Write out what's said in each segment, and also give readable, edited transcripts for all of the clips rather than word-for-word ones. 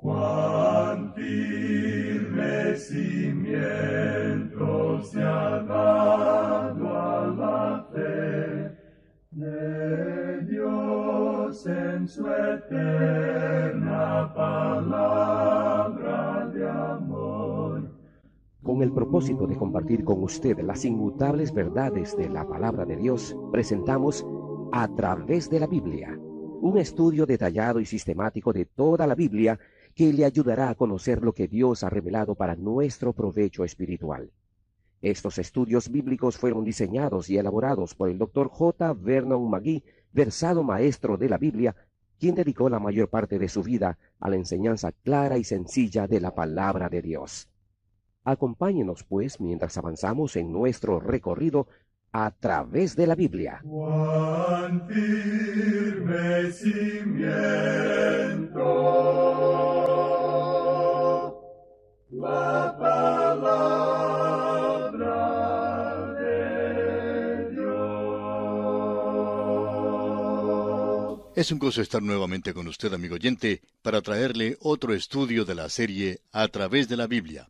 Cuán firme cimiento se ha dado a la fe de Dios en su eterna palabra de amor. Con el propósito de compartir con usted las inmutables verdades de la palabra de Dios, presentamos A través de la Biblia, un estudio detallado y sistemático de toda la Biblia que le ayudará a conocer lo que Dios ha revelado para nuestro provecho espiritual. Estos estudios bíblicos fueron diseñados y elaborados por el Dr. J. Vernon McGee, versado maestro de la Biblia, quien dedicó la mayor parte de su vida a la enseñanza clara y sencilla de la palabra de Dios. Acompáñenos, pues, mientras avanzamos en nuestro recorrido a través de la Biblia. Cuán firme cimiento la palabra de Dios. Es un gozo estar nuevamente con usted, amigo oyente, para traerle otro estudio de la serie A través de la Biblia.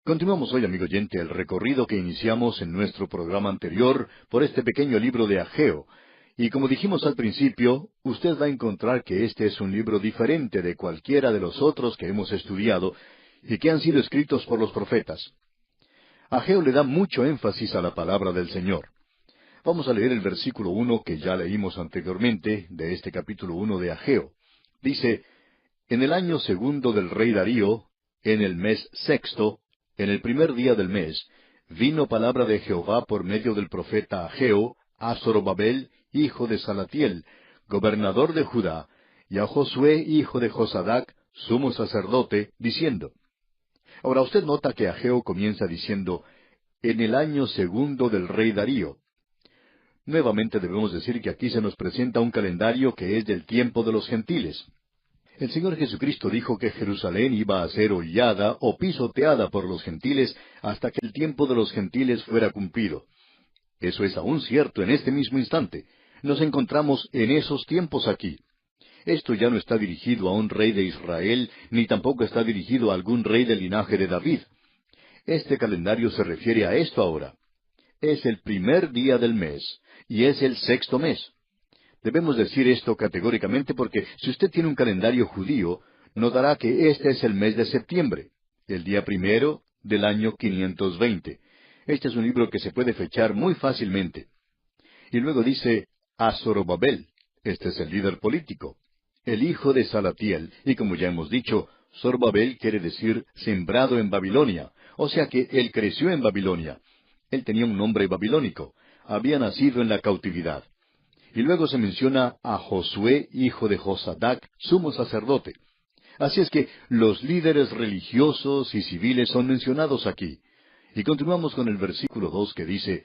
Continuamos hoy, amigo oyente, el recorrido que iniciamos en nuestro programa anterior por este pequeño libro de Ageo. Y como dijimos al principio, usted va a encontrar que este es un libro diferente de cualquiera de los otros que hemos estudiado y que han sido escritos por los profetas. Ageo le da mucho énfasis a la palabra del Señor. Vamos a leer el versículo 1 que ya leímos anteriormente de este capítulo 1 de Ageo. Dice: En el año segundo del rey Darío, en el mes sexto, en el primer día del mes, vino palabra de Jehová por medio del profeta Ageo a Zorobabel, hijo de Salatiel, gobernador de Judá, y a Josué, hijo de Josadac, sumo sacerdote, diciendo. Ahora usted nota que Ageo comienza diciendo, en el año segundo del rey Darío. Nuevamente debemos decir que aquí se nos presenta un calendario que es del tiempo de los gentiles. El Señor Jesucristo dijo que Jerusalén iba a ser hollada o pisoteada por los gentiles hasta que el tiempo de los gentiles fuera cumplido. Eso es aún cierto en este mismo instante. Nos encontramos en esos tiempos aquí. Esto ya no está dirigido a un rey de Israel, ni tampoco está dirigido a algún rey del linaje de David. Este calendario se refiere a esto ahora. Es el primer día del mes, y es el sexto mes. Debemos decir esto categóricamente porque si usted tiene un calendario judío, notará que este es el mes de septiembre, el día primero del año 520. Este es un libro que se puede fechar muy fácilmente. Y luego dice, a Zorobabel, este es el líder político, el hijo de Salatiel, y como ya hemos dicho, Zorobabel quiere decir sembrado en Babilonia, o sea que él creció en Babilonia. Él tenía un nombre babilónico, había nacido en la cautividad. Y luego se menciona a Josué, hijo de Josadac, sumo sacerdote. Así es que los líderes religiosos y civiles son mencionados aquí. Y continuamos con el versículo 2 que dice,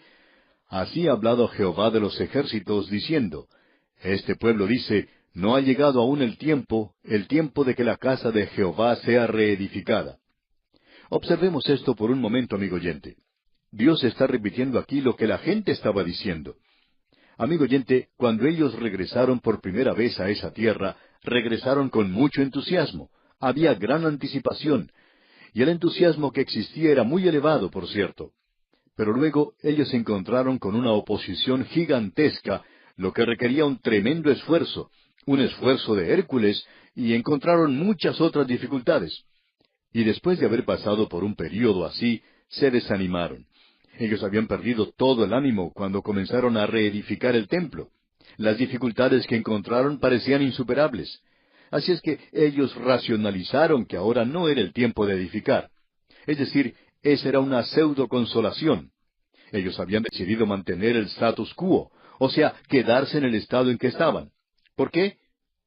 Así ha hablado Jehová de los ejércitos, diciendo, Este pueblo dice, no ha llegado aún el tiempo de que la casa de Jehová sea reedificada. Observemos esto por un momento, amigo oyente. Dios está repitiendo aquí lo que la gente estaba diciendo. Amigo oyente, cuando ellos regresaron por primera vez a esa tierra, regresaron con mucho entusiasmo. Había gran anticipación. Y el entusiasmo que existía era muy elevado, por cierto. Pero luego ellos se encontraron con una oposición gigantesca, lo que requería un tremendo esfuerzo, un esfuerzo de Hércules, y encontraron muchas otras dificultades. Y después de haber pasado por un período así, se desanimaron. Ellos habían perdido todo el ánimo cuando comenzaron a reedificar el templo. Las dificultades que encontraron parecían insuperables. Así es que ellos racionalizaron que ahora no era el tiempo de edificar. Es decir, esa era una pseudo-consolación. Ellos habían decidido mantener el status quo, o sea, quedarse en el estado en que estaban. ¿Por qué?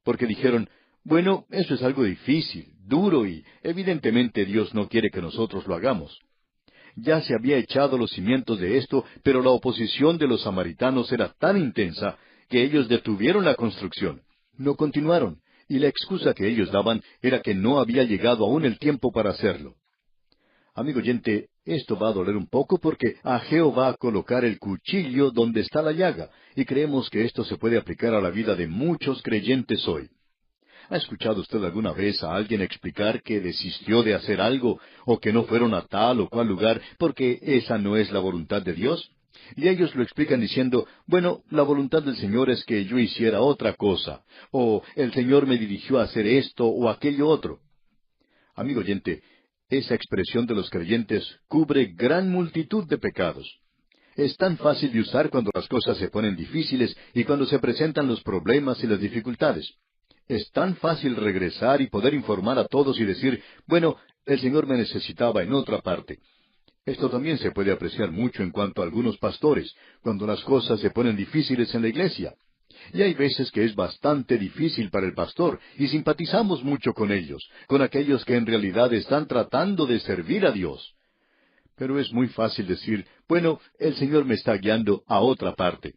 Porque dijeron, bueno, eso es algo difícil, duro y evidentemente Dios no quiere que nosotros lo hagamos. Ya se había echado los cimientos de esto, pero la oposición de los samaritanos era tan intensa que ellos detuvieron la construcción. No continuaron, y la excusa que ellos daban era que no había llegado aún el tiempo para hacerlo. Amigo oyente, esto va a doler un poco porque Ageo va a colocar el cuchillo donde está la llaga, y creemos que esto se puede aplicar a la vida de muchos creyentes hoy. ¿Ha escuchado usted alguna vez a alguien explicar que desistió de hacer algo o que no fueron a tal o cual lugar porque esa no es la voluntad de Dios? Y ellos lo explican diciendo, bueno, la voluntad del Señor es que yo hiciera otra cosa, o el Señor me dirigió a hacer esto o aquello otro. Amigo oyente, esa expresión de los creyentes cubre gran multitud de pecados. Es tan fácil de usar cuando las cosas se ponen difíciles y cuando se presentan los problemas y las dificultades. Es tan fácil regresar y poder informar a todos y decir, bueno, el Señor me necesitaba en otra parte. Esto también se puede apreciar mucho en cuanto a algunos pastores, cuando las cosas se ponen difíciles en la iglesia. Y hay veces que es bastante difícil para el pastor, y simpatizamos mucho con ellos, con aquellos que en realidad están tratando de servir a Dios. Pero es muy fácil decir, bueno, el Señor me está guiando a otra parte.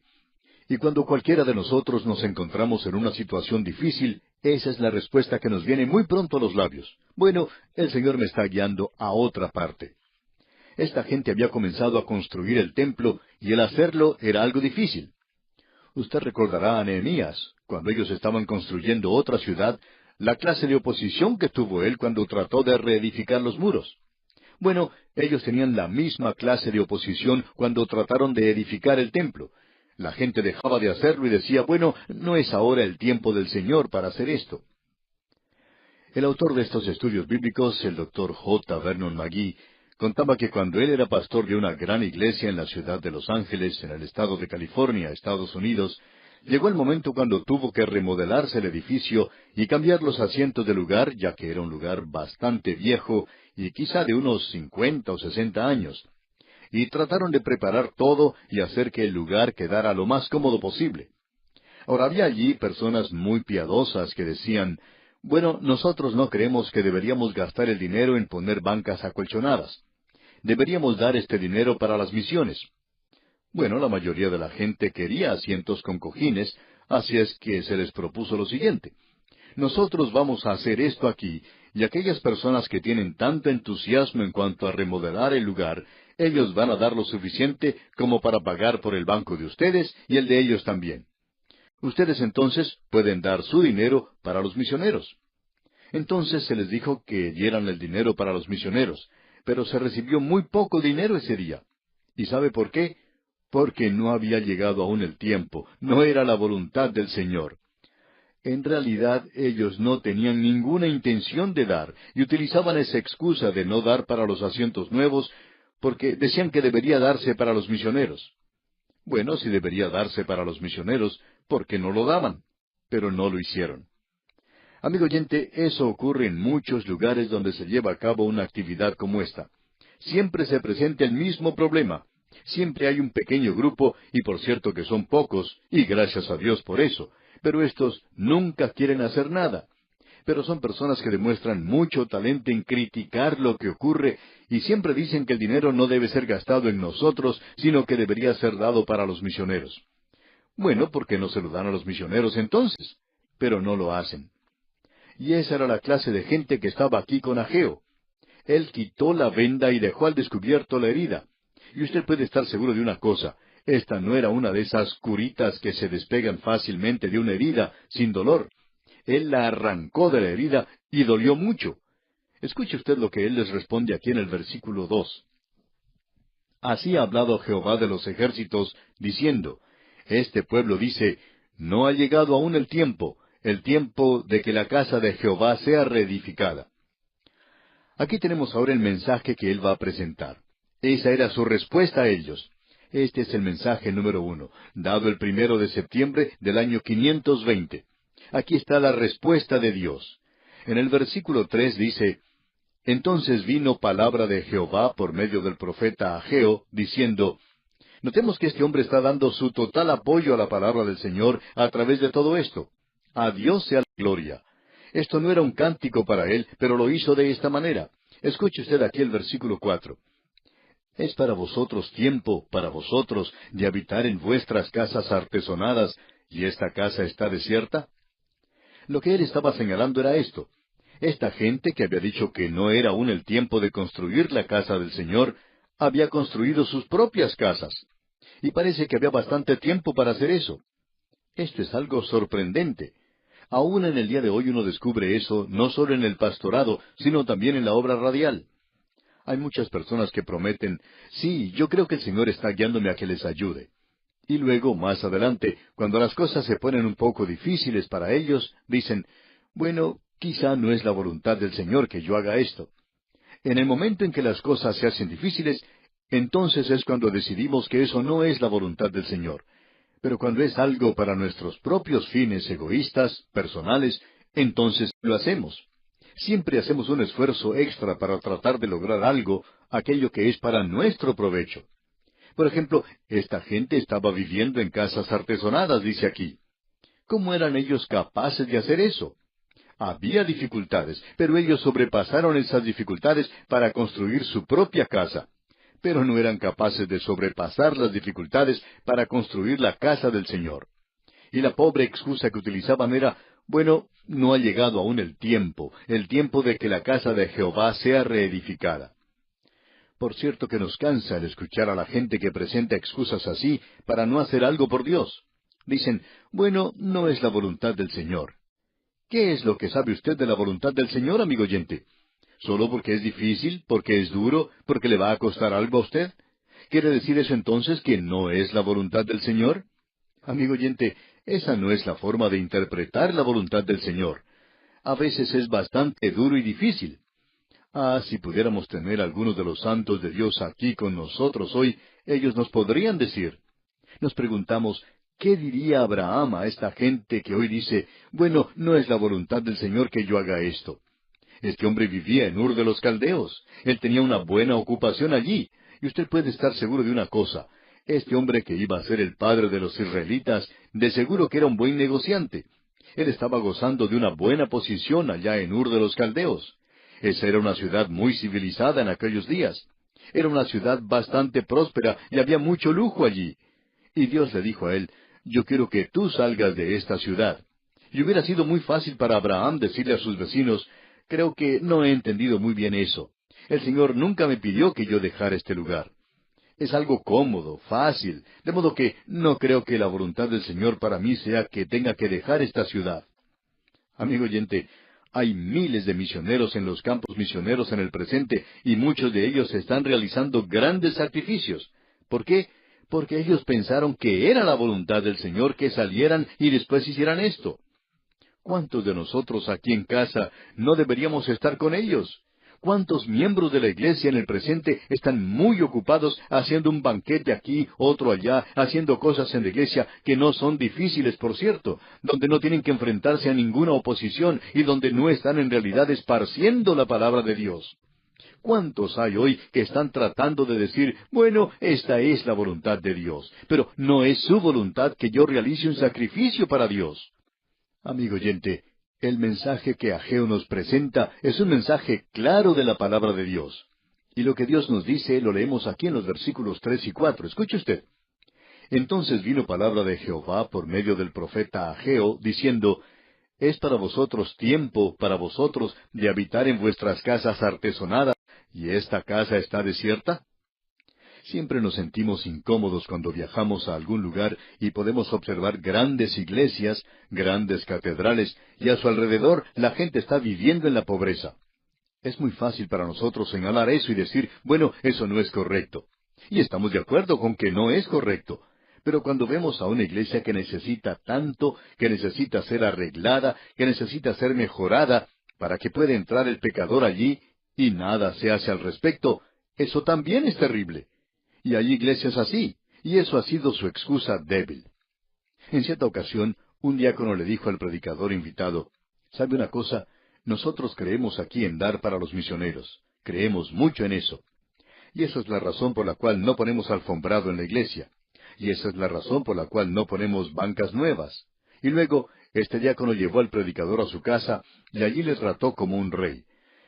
Y cuando cualquiera de nosotros nos encontramos en una situación difícil, esa es la respuesta que nos viene muy pronto a los labios. Bueno, el Señor me está guiando a otra parte. Esta gente había comenzado a construir el templo, y el hacerlo era algo difícil. Usted recordará a Nehemías, cuando ellos estaban construyendo otra ciudad, la clase de oposición que tuvo él cuando trató de reedificar los muros. Bueno, ellos tenían la misma clase de oposición cuando trataron de edificar el templo. La gente dejaba de hacerlo y decía, bueno, no es ahora el tiempo del Señor para hacer esto. El autor de estos estudios bíblicos, el Dr. J. Vernon McGee, contaba que cuando él era pastor de una gran iglesia en la ciudad de Los Ángeles, en el estado de California, Estados Unidos, llegó el momento cuando tuvo que remodelarse el edificio y cambiar los asientos de lugar, ya que era un lugar bastante viejo y quizá de unos 50 o 60 años. Y trataron de preparar todo y hacer que el lugar quedara lo más cómodo posible. Ahora había allí personas muy piadosas que decían, bueno, nosotros no creemos que deberíamos gastar el dinero en poner bancas acolchonadas. Deberíamos dar este dinero para las misiones. Bueno, la mayoría de la gente quería asientos con cojines, así es que se les propuso lo siguiente. Nosotros vamos a hacer esto aquí, y aquellas personas que tienen tanto entusiasmo en cuanto a remodelar el lugar, ellos van a dar lo suficiente como para pagar por el banco de ustedes y el de ellos también. Ustedes entonces pueden dar su dinero para los misioneros. Entonces se les dijo que dieran el dinero para los misioneros, pero se recibió muy poco dinero ese día. ¿Y sabe por qué? Porque no había llegado aún el tiempo, no era la voluntad del Señor. En realidad ellos no tenían ninguna intención de dar, y utilizaban esa excusa de no dar para los asientos nuevos, porque decían que debería darse para los misioneros. Bueno, si debería darse para los misioneros, ¿por qué no lo daban? Pero no lo hicieron. Amigo oyente, eso ocurre en muchos lugares donde se lleva a cabo una actividad como esta. Siempre se presenta el mismo problema. Siempre hay un pequeño grupo, y por cierto que son pocos, y gracias a Dios por eso, pero estos nunca quieren hacer nada. Pero son personas que demuestran mucho talento en criticar lo que ocurre, y siempre dicen que el dinero no debe ser gastado en nosotros, sino que debería ser dado para los misioneros. Bueno, ¿por qué no se lo dan a los misioneros entonces? Pero no lo hacen. Y esa era la clase de gente que estaba aquí con Ageo. Él quitó la venda y dejó al descubierto la herida. Y usted puede estar seguro de una cosa, esta no era una de esas curitas que se despegan fácilmente de una herida, sin dolor. Él la arrancó de la herida y dolió mucho. Escuche usted lo que él les responde aquí en el versículo 2. Así ha hablado Jehová de los ejércitos, diciendo, este pueblo dice, no ha llegado aún el tiempo de que la casa de Jehová sea reedificada. Aquí tenemos ahora el mensaje que él va a presentar. Esa era su respuesta a ellos. Este es el mensaje número 1, dado el 1 de septiembre del año 520. Aquí está la respuesta de Dios. En el versículo 3 dice, entonces vino palabra de Jehová por medio del profeta Ageo, diciendo, notemos que este hombre está dando su total apoyo a la palabra del Señor a través de todo esto. A Dios sea la gloria. Esto no era un cántico para él, pero lo hizo de esta manera. Escuche usted aquí el versículo 4. ¿Es para vosotros tiempo, para vosotros, de habitar en vuestras casas artesonadas, y esta casa está desierta? Lo que él estaba señalando era esto. Esta gente que había dicho que no era aún el tiempo de construir la casa del Señor, había construido sus propias casas. Y parece que había bastante tiempo para hacer eso. Esto es algo sorprendente. Aún en el día de hoy uno descubre eso, no solo en el pastorado, sino también en la obra radial. Hay muchas personas que prometen, sí, yo creo que el Señor está guiándome a que les ayude. Y luego, más adelante, cuando las cosas se ponen un poco difíciles para ellos, dicen, bueno, quizá no es la voluntad del Señor que yo haga esto. En el momento en que las cosas se hacen difíciles, entonces es cuando decidimos que eso no es la voluntad del Señor. Pero cuando es algo para nuestros propios fines egoístas, personales, entonces lo hacemos. Siempre hacemos un esfuerzo extra para tratar de lograr algo, aquello que es para nuestro provecho. Por ejemplo, esta gente estaba viviendo en casas artesonadas, dice aquí. ¿Cómo eran ellos capaces de hacer eso? Había dificultades, pero ellos sobrepasaron esas dificultades para construir su propia casa. Pero no eran capaces de sobrepasar las dificultades para construir la casa del Señor. Y la pobre excusa que utilizaban era, bueno, no ha llegado aún el tiempo de que la casa de Jehová sea reedificada. Por cierto que nos cansa el escuchar a la gente que presenta excusas así para no hacer algo por Dios. Dicen, bueno, no es la voluntad del Señor. ¿Qué es lo que sabe usted de la voluntad del Señor, amigo oyente? ¿Solo porque es difícil, porque es duro, porque le va a costar algo a usted? ¿Quiere decir eso entonces que no es la voluntad del Señor? Amigo oyente, esa no es la forma de interpretar la voluntad del Señor. A veces es bastante duro y difícil. Ah, si pudiéramos tener algunos de los santos de Dios aquí con nosotros hoy, ellos nos podrían decir. Nos preguntamos, ¿qué diría Abraham a esta gente que hoy dice, bueno, no es la voluntad del Señor que yo haga esto? Este hombre vivía en Ur de los Caldeos. Él tenía una buena ocupación allí. Y usted puede estar seguro de una cosa. Este hombre que iba a ser el padre de los israelitas, de seguro que era un buen negociante. Él estaba gozando de una buena posición allá en Ur de los Caldeos. Esa era una ciudad muy civilizada en aquellos días. Era una ciudad bastante próspera y había mucho lujo allí. Y Dios le dijo a él, yo quiero que tú salgas de esta ciudad. Y hubiera sido muy fácil para Abraham decirle a sus vecinos, creo que no he entendido muy bien eso. El Señor nunca me pidió que yo dejara este lugar. Es algo cómodo, fácil, de modo que no creo que la voluntad del Señor para mí sea que tenga que dejar esta ciudad. Amigo oyente, hay miles de misioneros en los campos misioneros en el presente y muchos de ellos están realizando grandes sacrificios. ¿Por qué? Porque ellos pensaron que era la voluntad del Señor que salieran y después hicieran esto. ¿Cuántos de nosotros aquí en casa no deberíamos estar con ellos? ¿Cuántos miembros de la iglesia en el presente están muy ocupados haciendo un banquete aquí, otro allá, haciendo cosas en la iglesia que no son difíciles, por cierto, donde no tienen que enfrentarse a ninguna oposición y donde no están en realidad esparciendo la palabra de Dios? ¿Cuántos hay hoy que están tratando de decir, bueno, esta es la voluntad de Dios, pero no es su voluntad que yo realice un sacrificio para Dios? Amigo oyente, el mensaje que Ageo nos presenta es un mensaje claro de la palabra de Dios. Y lo que Dios nos dice lo leemos aquí en los versículos 3 y 4. Escuche usted. Entonces vino palabra de Jehová por medio del profeta Ageo, diciendo, ¿es para vosotros tiempo, para vosotros, de habitar en vuestras casas artesonadas, y esta casa está desierta? Siempre nos sentimos incómodos cuando viajamos a algún lugar y podemos observar grandes iglesias, grandes catedrales, y a su alrededor la gente está viviendo en la pobreza. Es muy fácil para nosotros señalar eso y decir, bueno, eso no es correcto. Y estamos de acuerdo con que no es correcto. Pero cuando vemos a una iglesia que necesita tanto, que necesita ser arreglada, que necesita ser mejorada, para que pueda entrar el pecador allí, y nada se hace al respecto, eso también es terrible. Y hay iglesias así, y eso ha sido su excusa débil. En cierta ocasión, un diácono le dijo al predicador invitado, ¿sabe una cosa? Nosotros creemos aquí en dar para los misioneros. Creemos mucho en eso. Y esa es la razón por la cual no ponemos alfombrado en la iglesia. Y esa es la razón por la cual no ponemos bancas nuevas. Y luego, este diácono llevó al predicador a su casa, y allí le trató como un rey.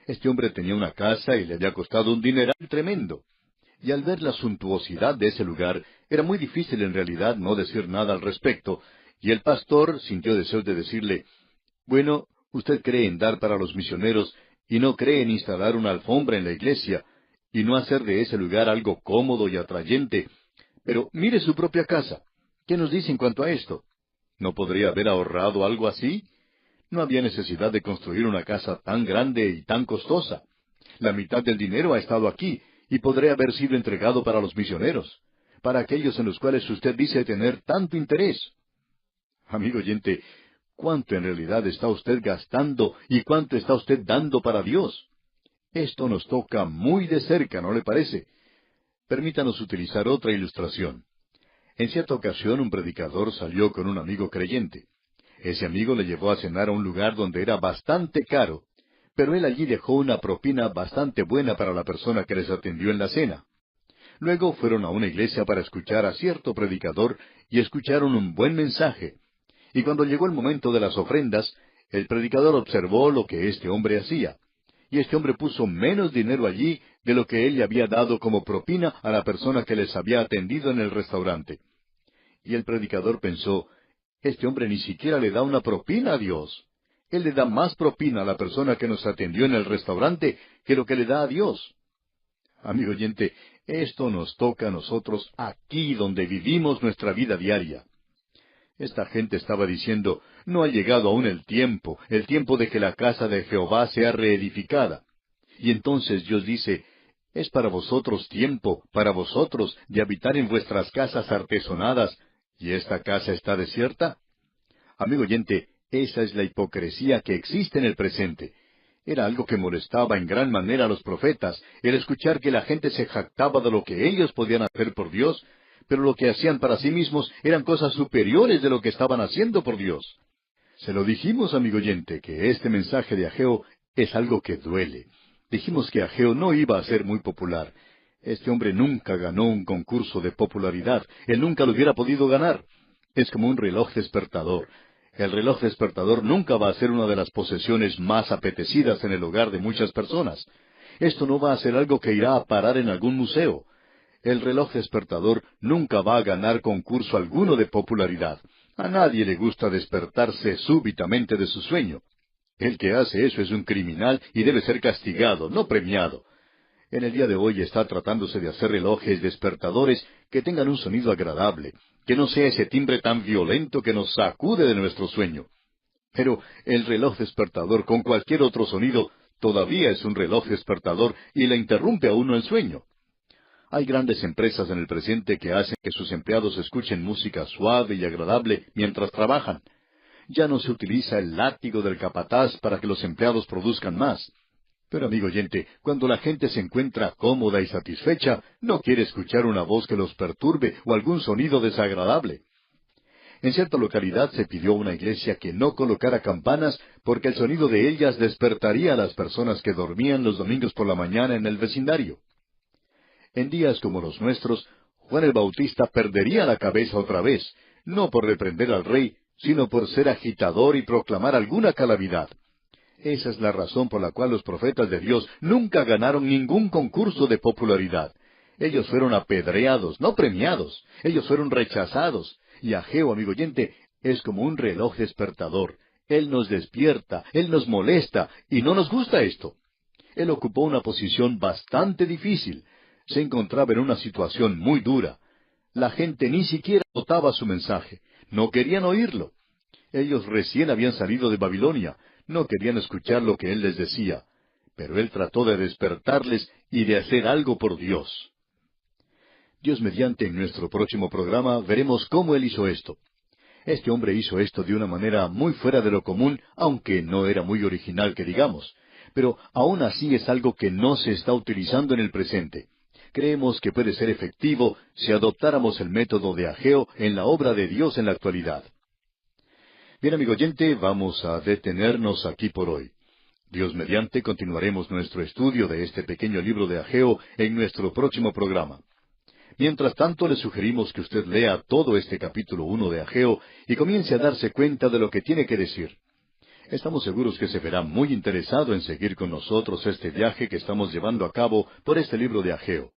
Este hombre tenía una casa y le había costado un dineral tremendo. Y al ver la suntuosidad de ese lugar, era muy difícil en realidad no decir nada al respecto, y el pastor sintió deseos de decirle, bueno, usted cree en dar para los misioneros, y no cree en instalar una alfombra en la iglesia, y no hacer de ese lugar algo cómodo y atrayente, pero mire su propia casa. ¿Qué nos dice en cuanto a esto? ¿No podría haber ahorrado algo así? No había necesidad de construir una casa tan grande y tan costosa. La mitad del dinero ha estado aquí y podría haber sido entregado para los misioneros, para aquellos en los cuales usted dice tener tanto interés. Amigo oyente, ¿cuánto en realidad está usted gastando y cuánto está usted dando para Dios? Esto nos toca muy de cerca, ¿no le parece? Permítanos utilizar otra ilustración. En cierta ocasión un predicador salió con un amigo creyente. Ese amigo le llevó a cenar a un lugar donde era bastante caro, pero él allí dejó una propina bastante buena para la persona que les atendió en la cena. Luego fueron a una iglesia para escuchar a cierto predicador y escucharon un buen mensaje. Y cuando llegó el momento de las ofrendas, el predicador observó lo que este hombre hacía. Y este hombre puso menos dinero allí de lo que él le había dado como propina a la persona que les había atendido en el restaurante. Y el predicador pensó, este hombre ni siquiera le da una propina a Dios. Él le da más propina a la persona que nos atendió en el restaurante que lo que le da a Dios. Amigo oyente, esto nos toca a nosotros aquí donde vivimos nuestra vida diaria. Esta gente estaba diciendo, no ha llegado aún el tiempo de que la casa de Jehová sea reedificada. Y entonces Dios dice, es para vosotros tiempo, para vosotros, de habitar en vuestras casas artesonadas, ¿y esta casa está desierta? Amigo oyente, esa es la hipocresía que existe en el presente. Era algo que molestaba en gran manera a los profetas, el escuchar que la gente se jactaba de lo que ellos podían hacer por Dios, pero lo que hacían para sí mismos eran cosas superiores de lo que estaban haciendo por Dios. Se lo dijimos, amigo oyente, que este mensaje de Ageo es algo que duele. Dijimos que Ageo no iba a ser muy popular. Este hombre nunca ganó un concurso de popularidad. Él nunca lo hubiera podido ganar. Es como un reloj despertador. El reloj despertador nunca va a ser una de las posesiones más apetecidas en el hogar de muchas personas. Esto no va a ser algo que irá a parar en algún museo. El reloj despertador nunca va a ganar concurso alguno de popularidad. A nadie le gusta despertarse súbitamente de su sueño. El que hace eso es un criminal y debe ser castigado, no premiado. En el día de hoy está tratándose de hacer relojes despertadores que tengan un sonido agradable, que no sea ese timbre tan violento que nos sacude de nuestro sueño. Pero el reloj despertador con cualquier otro sonido todavía es un reloj despertador y le interrumpe a uno el sueño. Hay grandes empresas en el presente que hacen que sus empleados escuchen música suave y agradable mientras trabajan. Ya no se utiliza el látigo del capataz para que los empleados produzcan más. Pero amigo oyente, cuando la gente se encuentra cómoda y satisfecha, no quiere escuchar una voz que los perturbe o algún sonido desagradable. En cierta localidad se pidió a una iglesia que no colocara campanas porque el sonido de ellas despertaría a las personas que dormían los domingos por la mañana en el vecindario. En días como los nuestros, Juan el Bautista perdería la cabeza otra vez, no por reprender al rey, sino por ser agitador y proclamar alguna calamidad. Esa es la razón por la cual los profetas de Dios nunca ganaron ningún concurso de popularidad. Ellos fueron apedreados, no premiados. Ellos fueron rechazados. Y Ageo, amigo oyente, es como un reloj despertador. Él nos despierta, Él nos molesta, y no nos gusta esto. Él ocupó una posición bastante difícil. Se encontraba en una situación muy dura. La gente ni siquiera notaba su mensaje. No querían oírlo. Ellos recién habían salido de Babilonia. No querían escuchar lo que él les decía. Pero él trató de despertarles y de hacer algo por Dios. Dios mediante, en nuestro próximo programa veremos cómo él hizo esto. Este hombre hizo esto de una manera muy fuera de lo común, aunque no era muy original que digamos. Pero aún así es algo que no se está utilizando en el presente. Creemos que puede ser efectivo si adoptáramos el método de Ageo en la obra de Dios en la actualidad. Bien, amigo oyente, vamos a detenernos aquí por hoy. Dios mediante, continuaremos nuestro estudio de este pequeño libro de Ageo en nuestro próximo programa. Mientras tanto, le sugerimos que usted lea todo este capítulo 1 de Ageo y comience a darse cuenta de lo que tiene que decir. Estamos seguros que se verá muy interesado en seguir con nosotros este viaje que estamos llevando a cabo por este libro de Ageo.